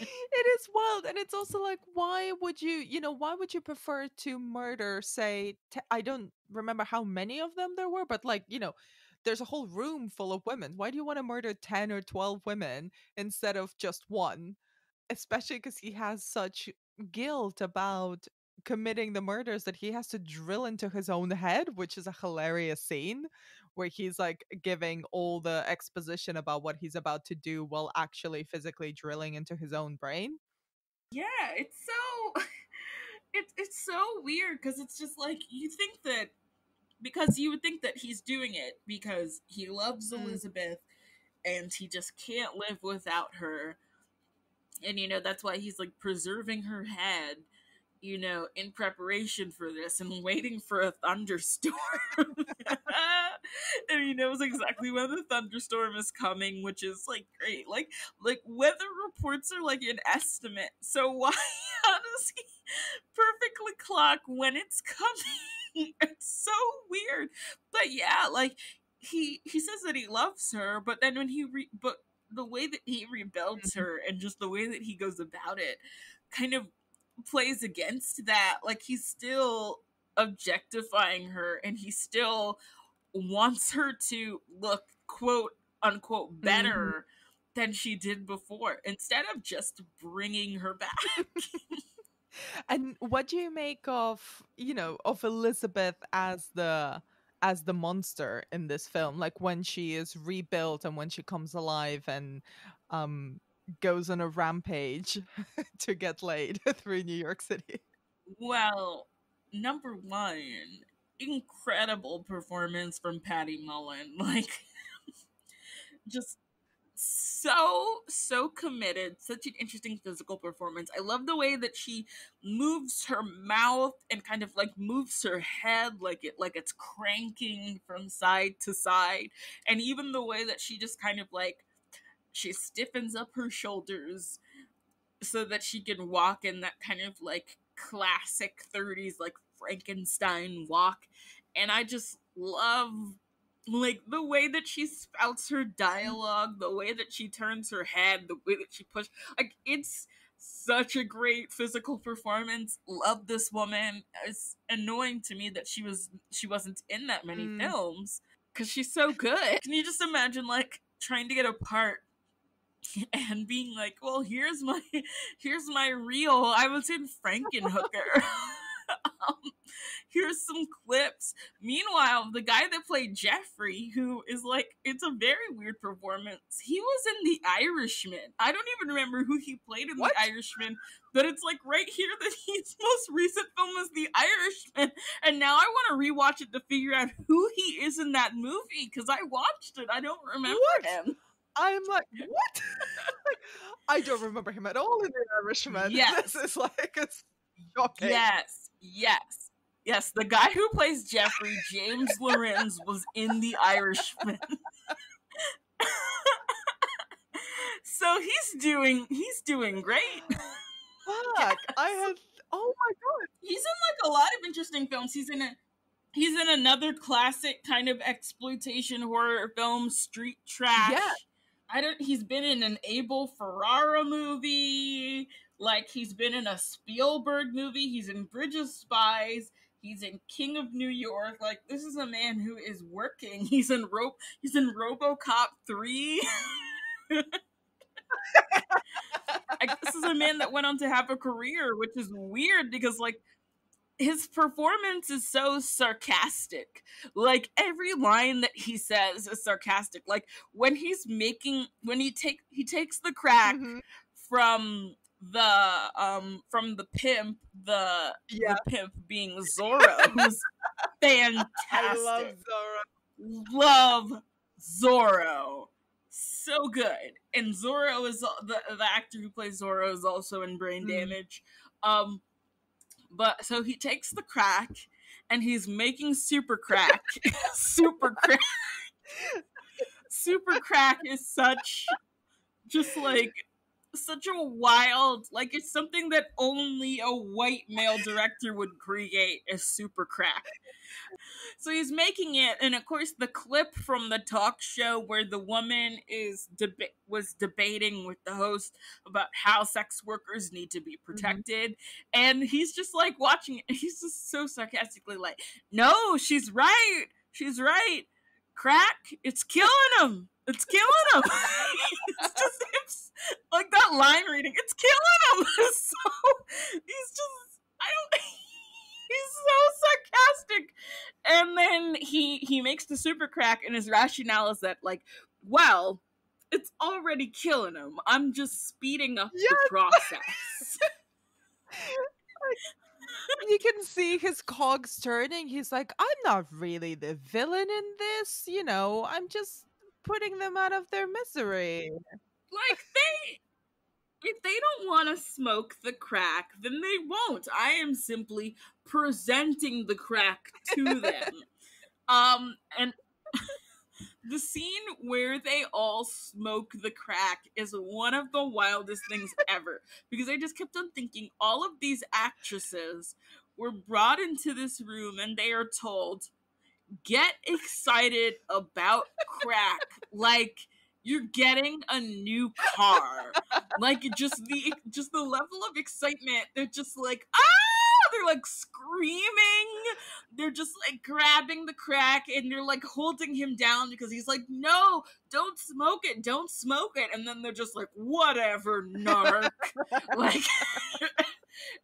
Speaker 2: It is wild. And it's also like, why would you prefer to murder, say, I don't remember how many of them there were, but like, there's a whole room full of women. Why do you want to murder 10 or 12 women instead of just one? Especially because he has such guilt about committing the murders that he has to drill into his own head, which is a hilarious scene where he's like giving all the exposition about what he's about to do while actually physically drilling into his own brain.
Speaker 3: Yeah, it's so it's so weird, because it's just like, you think that, because you would think that he's doing it because he loves Elizabeth and he just can't live without her. And, that's why he's like preserving her head, in preparation for this and waiting for a thunderstorm. And he knows exactly when the thunderstorm is coming, which is like great. Like weather reports are like an estimate. So how does he perfectly clock when it's coming? It's so weird. But yeah, like he says that he loves her, but then when but the way that he rebuilds her and just the way that he goes about it kind of plays against that. Like, he's still objectifying her and he still wants her to look, quote unquote, better than she did before, instead of just bringing her back.
Speaker 2: And what do you make of Elizabeth as the monster in this film? Like, when she is rebuilt and when she comes alive, and goes on a rampage to get laid through New York City.
Speaker 3: Well, number one, incredible performance from Patty Mullen. Like, just so committed, such an interesting physical performance. I love the way that she moves her mouth and kind of like moves her head like it's cranking from side to side, and even the way that she just kind of like she stiffens up her shoulders so that she can walk in that kind of like classic 30s like Frankenstein walk. And I just love like the way that she spouts her dialogue, the way that she turns her head, the way that she pushes, like it's such a great physical performance. Love this woman. It's annoying to me that she wasn't in that many films because she's so good. Can you just imagine like trying to get a part and being like, well, here's my reel. I was in Frankenhooker. Here's some clips. Meanwhile, the guy that played Jeffrey, who is like, it's a very weird performance. He was in The Irishman. I don't even remember who he played in The Irishman, but it's like right here that his most recent film was The Irishman. And now I want to rewatch it to figure out who he is in that movie because I watched it. I don't remember him.
Speaker 2: I'm like, what? I don't remember him at all in The Irishman.
Speaker 3: Yes.
Speaker 2: This is like, it's shocking.
Speaker 3: Yes, the guy who plays Jeffrey, James Lorenz, was in The Irishman. So he's doing great.
Speaker 2: Fuck, oh my god.
Speaker 3: He's in like a lot of interesting films. He's in another classic kind of exploitation horror film, Street Trash. Yeah. He's been in an Abel Ferrara movie. Like, he's been in a Spielberg movie. He's in Bridge of Spies. He's in King of New York. Like, this is a man who is working. He's in RoboCop 3. This is a man that went on to have a career, which is weird because, like, his performance is so sarcastic. Like, every line that he says is sarcastic. Like, when he takes the crack from the pimp, the pimp being Zorro, who's fantastic.
Speaker 2: I
Speaker 3: love Zorro. So good. And Zorro is the actor who plays Zorro is also in Brain Damage. But so he takes the crack and he's making super crack. Super crack. Super crack is such a wild, like, it's something that only a white male director would create as super crack. So he's making it, and of course the clip from the talk show where the woman was debating with the host about how sex workers need to be protected, and he's just like watching it, he's just so sarcastically like, no, she's right, crack, it's killing him. It's killing him. It's just like that line reading. It's killing him. So he's so sarcastic. And then he makes the super crack, and his rationale is that, like, well, it's already killing him. I'm just speeding up the process.
Speaker 2: You can see his cogs turning. He's like, I'm not really the villain in this. You know, I'm just putting them out of their misery.
Speaker 3: Like, if they don't want to smoke the crack, then they won't. I am simply presenting the crack to them. And the scene where they all smoke the crack is one of the wildest things ever. Because I just kept on thinking, all of these actresses were brought into this room and they are told, get excited about crack. Like, you're getting a new car. Like, just the level of excitement. They're just like, they're like screaming. They're just like grabbing the crack and they're like holding him down because he's like, no, don't smoke it. And then they're just like, whatever, narc. Like,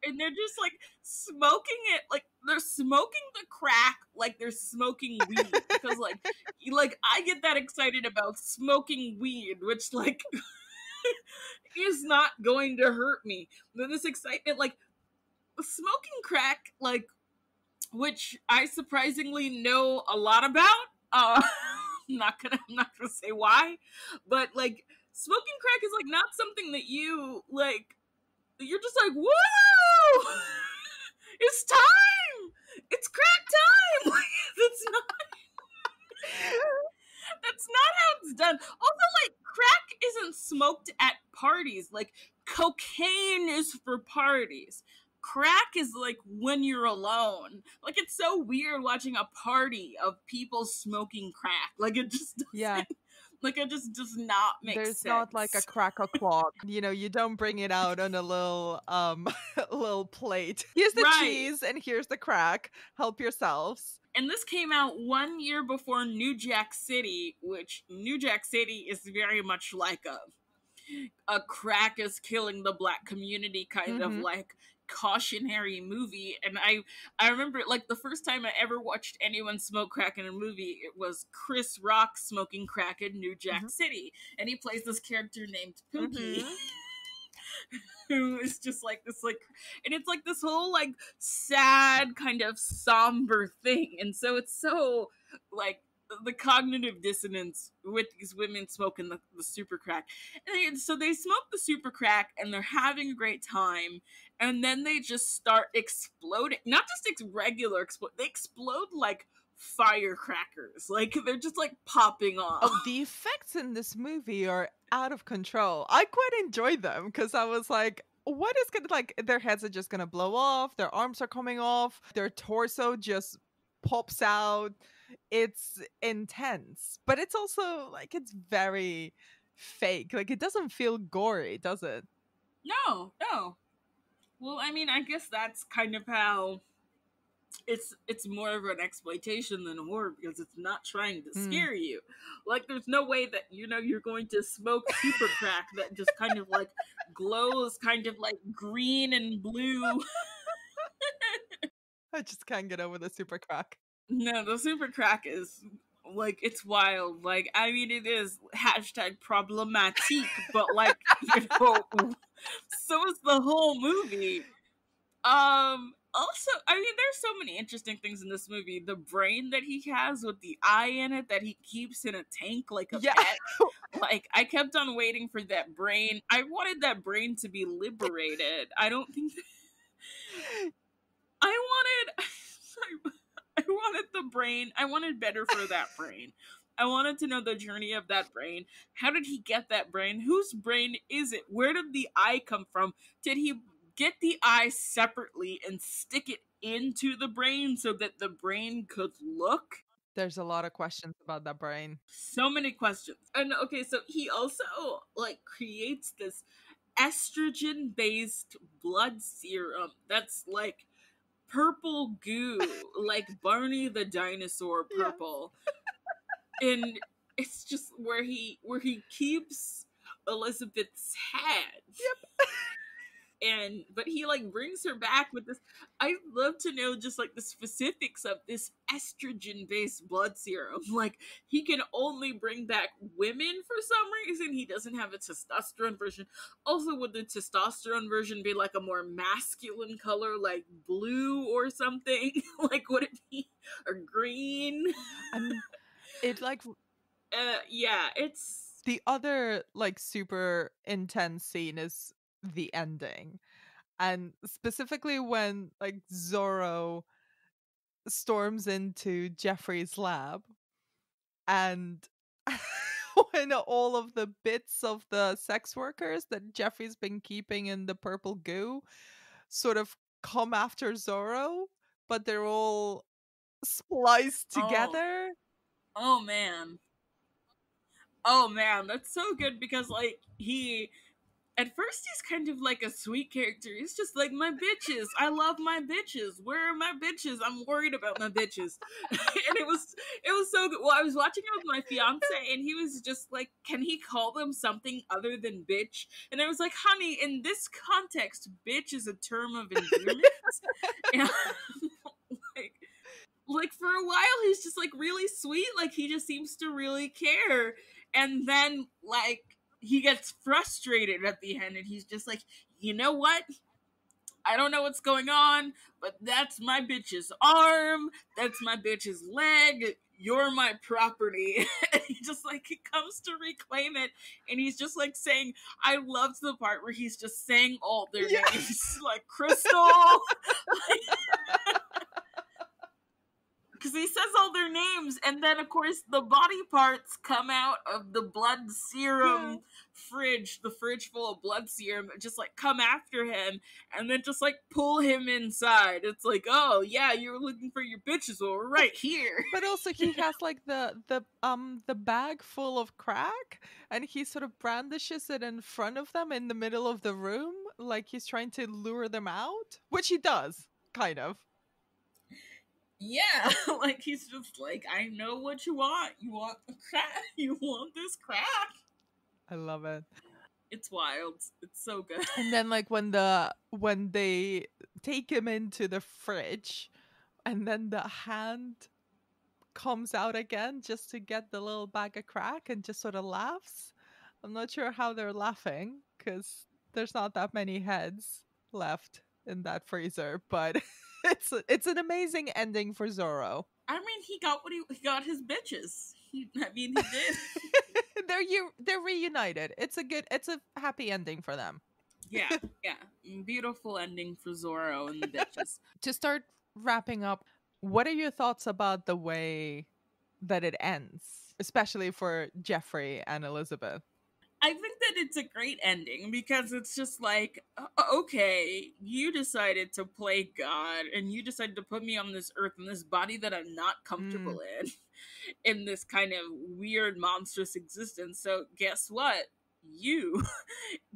Speaker 3: and they're just like smoking it. Like, they're smoking the crack like they're smoking weed. Because like I get that excited about smoking weed, which like is not going to hurt me. Then this excitement, like smoking crack, like, which I surprisingly know a lot about. I'm not gonna say why, but like smoking crack is like not something that you're just like, whoa, it's time, it's crack time. Like, that's not how it's done. Also, like, crack isn't smoked at parties. Like, cocaine is for parties. Crack is like when you're alone. Like, it's so weird watching a party of people smoking crack. Like, it just doesn't, like, it just does not make sense.
Speaker 2: There's not like a crack o'clock. You know, you don't bring it out on a little little plate. Here's the cheese and here's the crack. Help yourselves.
Speaker 3: And this came out 1 year before New Jack City, which New Jack City is very much like a crack is killing the black community kind of like cautionary movie. And I remember, like, the first time I ever watched anyone smoke crack in a movie, it was Chris Rock smoking crack in New Jack City, and he plays this character named Pookie. Who is just like this, like, and it's like this whole like sad kind of somber thing, and so it's so like the cognitive dissonance with these women smoking the super crack. And so they smoke the super crack and they're having a great time, and then they just start exploding. Not just regular explode, they explode like firecrackers. Like, they're just like popping off.
Speaker 2: Oh, the effects in this movie are out of control. I quite enjoyed them because I was like, what is gonna, like, their heads are just gonna blow off, their arms are coming off, their torso just pops out. It's intense, but it's also like, it's very fake. Like, it doesn't feel gory, does it?
Speaker 3: No. Well, I mean, I guess that's kind of how it's more of an exploitation than horror, because it's not trying to scare you. Like, there's no way that, you know, you're going to smoke super crack that just kind of like glows kind of like green and blue.
Speaker 2: I just can't get over the super crack.
Speaker 3: No, the super crack is like, it's wild. Like, I mean, it is #problematique, but like, you know, so is the whole movie. Also, I mean, there's so many interesting things in this movie. The brain that he has with the eye in it that he keeps in a tank like a pet. Like, I kept on waiting for that brain. I wanted that brain to be liberated. I don't think I wanted the brain. I wanted better for that brain. I wanted to know the journey of that brain. How did he get that brain? Whose brain is it? Where did the eye come from? Did he get the eye separately and stick it into the brain so that the brain could look?
Speaker 2: There's a lot of questions about that brain.
Speaker 3: So many questions. And okay, so he also like creates this estrogen based blood serum that's like purple goo, like Barney the dinosaur purple. And it's just where he keeps Elizabeth's head. But he like brings her back with this. I'd love to know just like the specifics of this estrogen based blood serum. Like, he can only bring back women for some reason. He doesn't have a testosterone version. Also, would the testosterone version be like a more masculine color, like blue or something? Like, would it be a green?
Speaker 2: It like
Speaker 3: yeah, it's
Speaker 2: the other like super intense scene is the ending, and specifically when like Zorro storms into Jeffrey's lab, and when all of the bits of the sex workers that Jeffrey's been keeping in the purple goo sort of come after Zorro, but they're all spliced together.
Speaker 3: Oh man, that's so good, because like at first he's kind of like a sweet character. He's just like, my bitches, I love my bitches. Where are my bitches? I'm worried about my bitches. And it was so good. Well, I was watching it with my fiance, and he was just like, can he call them something other than bitch? And I was like, honey, in this context, bitch is a term of endearment. And like for a while he's just like really sweet, like he just seems to really care, and then like he gets frustrated at the end, and he's just like, you know what? I don't know what's going on, but that's my bitch's arm. That's my bitch's leg. You're my property. And he just like, he comes to reclaim it. And he's just like saying, I loved the part where he's just saying all their names, like Crystal. Because he says all their names, and then of course the body parts come out of the blood serum fridge, the fridge full of blood serum, just like come after him, and then just like pull him inside. It's like, oh yeah, you were looking for your bitches, well, we're right here.
Speaker 2: But also he has like the bag full of crack, and he sort of brandishes it in front of them in the middle of the room, like he's trying to lure them out, which he does, kind of.
Speaker 3: Yeah, like he's just like, I know what you want. You want the crack. You want this crack.
Speaker 2: I love it.
Speaker 3: It's wild. It's so good.
Speaker 2: And then like when they take him into the fridge, and then the hand comes out again just to get the little bag of crack and just sort of laughs. I'm not sure how they're laughing because there's not that many heads left in that freezer, but it's an amazing ending for Zorro.
Speaker 3: I mean, he got his bitches. He did.
Speaker 2: They're reunited. It's a happy ending for them.
Speaker 3: Yeah. Beautiful ending for Zorro and the bitches.
Speaker 2: To start wrapping up, what are your thoughts about the way that it ends, especially for Jeffrey and Elizabeth?
Speaker 3: I think that it's a great ending because it's just like, okay, you decided to play God and you decided to put me on this earth in this body that I'm not comfortable in this kind of weird, monstrous existence. So guess what? You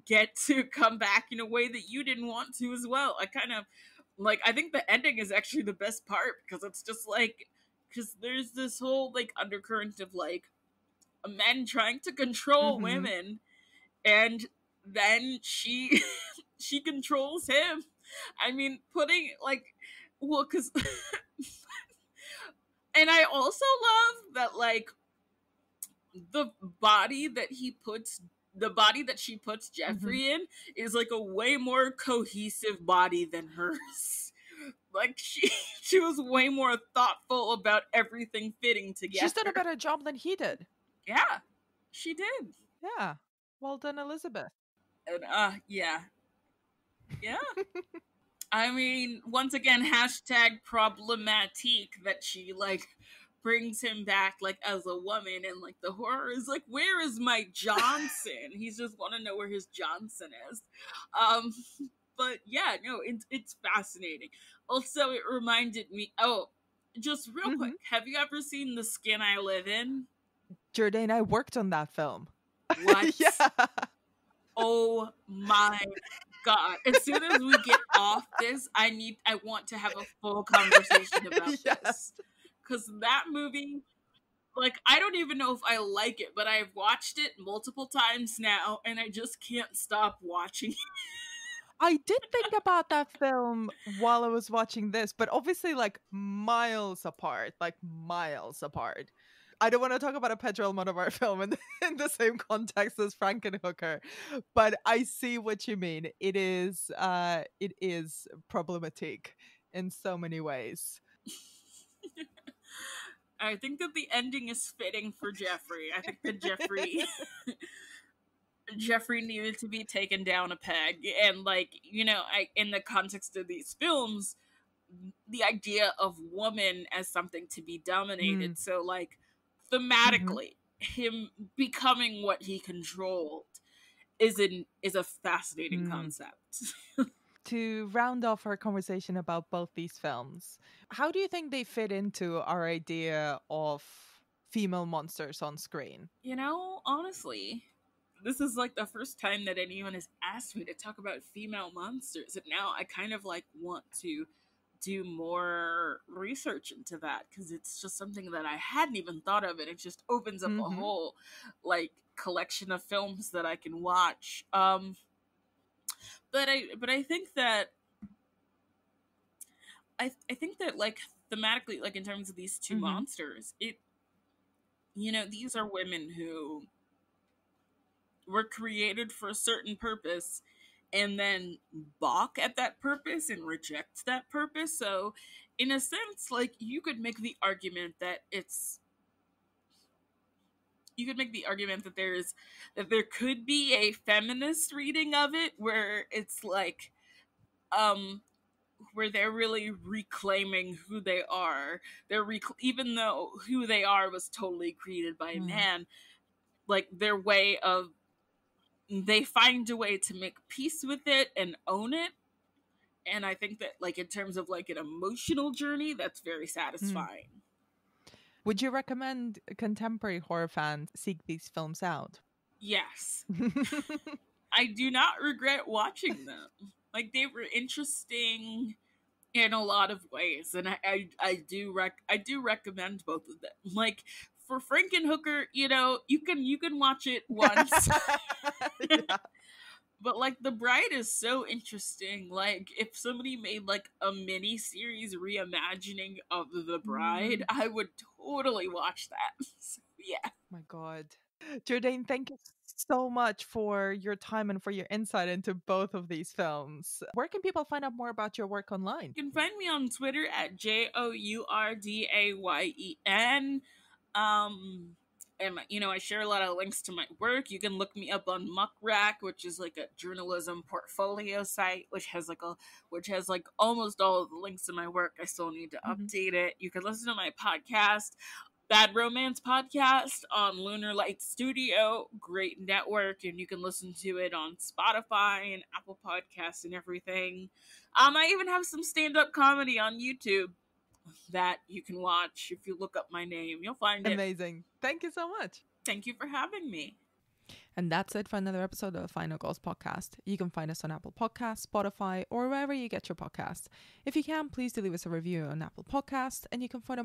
Speaker 3: get to come back in a way that you didn't want to as well. I think the ending is actually the best part because it's just like, because there's this whole like undercurrent of like, men trying to control women, and then she controls him. I mean, because and I also love that like the body that she puts Jeffrey in is like a way more cohesive body than hers. Like she was way more thoughtful about everything fitting together.
Speaker 2: She's done a better job than he did.
Speaker 3: Yeah, she did.
Speaker 2: Yeah. Well done, Elizabeth.
Speaker 3: And, yeah. I mean, once again, #problematique that she, like, brings him back, like, as a woman, and, like, the horror is, like, where is my Johnson? He's just want to know where his Johnson is. But, yeah, no, it's fascinating. Also, it reminded me, just real quick, have you ever seen The Skin I Live In?
Speaker 2: Jordan and I worked on that film.
Speaker 3: What?
Speaker 2: Yeah.
Speaker 3: Oh my God. As soon as we get off this, I want to have a full conversation about this. Because that movie, like, I don't even know if I like it, but I've watched it multiple times now, and I just can't stop watching it.
Speaker 2: I did think about that film while I was watching this, but obviously, like, miles apart. I don't want to talk about a Pedro Almodovar film in the same context as Frankenhooker, but I see what you mean. It is problematic in so many ways.
Speaker 3: I think that the ending is fitting for Jeffrey. I think that Jeffrey needed to be taken down a peg, and like, you know, in the context of these films, the idea of woman as something to be dominated. So like, thematically, him becoming what he controlled is a fascinating concept.
Speaker 2: To round off our conversation about both these films, how do you think they fit into our idea of female monsters on screen?
Speaker 3: You know, honestly, this is like the first time that anyone has asked me to talk about female monsters, and now I kind of like want to do more research into that because it's just something that I hadn't even thought of, and it just opens up a whole like collection of films that I can watch. But I think that I think that like thematically, like in terms of these two monsters, these are women who were created for a certain purpose and then balk at that purpose and reject that purpose. So in a sense, like, you could make the argument that there could be a feminist reading of it where it's like where they're really reclaiming who they are. Even though who they are was totally created by a man, like they find a way to make peace with it and own it. And I think that, like, in terms of like an emotional journey, that's very satisfying.
Speaker 2: Would you recommend contemporary horror fans seek these films out?
Speaker 3: Yes. I do not regret watching them. Like, they were interesting in a lot of ways, and I do recommend both of them. Like, for Frankenhooker, you know, you can watch it once.
Speaker 2: Yeah.
Speaker 3: But like, The Bride is so interesting. Like, if somebody made like a mini series reimagining of The Bride, I would totally watch that. So, yeah.
Speaker 2: My God. Jordan, thank you so much for your time and for your insight into both of these films. Where can people find out more about your work online?
Speaker 3: You can find me on Twitter at JOURDAYEN. And, you know, I share a lot of links to my work. You can look me up on Muckrack, which is like a journalism portfolio site, which has like almost all of the links to my work. I still need to update it. You can listen to my podcast, Bad Romance Podcast, on Lunar Light Studio. Great network, and you can listen to it on Spotify and Apple Podcasts and everything. I even have some stand-up comedy on YouTube that you can watch. If you look up my name, you'll find it.
Speaker 2: Amazing. Thank you so much.
Speaker 3: Thank you for having me.
Speaker 2: And that's it for another episode of the Final Girls podcast. You can find us on Apple Podcasts, Spotify, or wherever you get your podcasts. If you can, please do leave us a review on Apple Podcasts, and you can find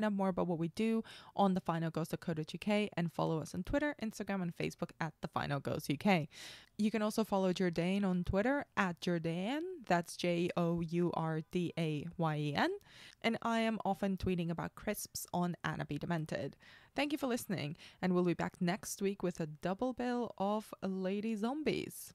Speaker 2: out more about what we do on thefinalgirls.co.uk, and follow us on Twitter, Instagram, and Facebook at The Final Girls UK. You can also follow Jordan on Twitter at Jordan. That's JOURDAYEN. And I am often tweeting about crisps on Anna Be Demented. Thank you for listening, and we'll be back next week with a double bill of Lady Zombies.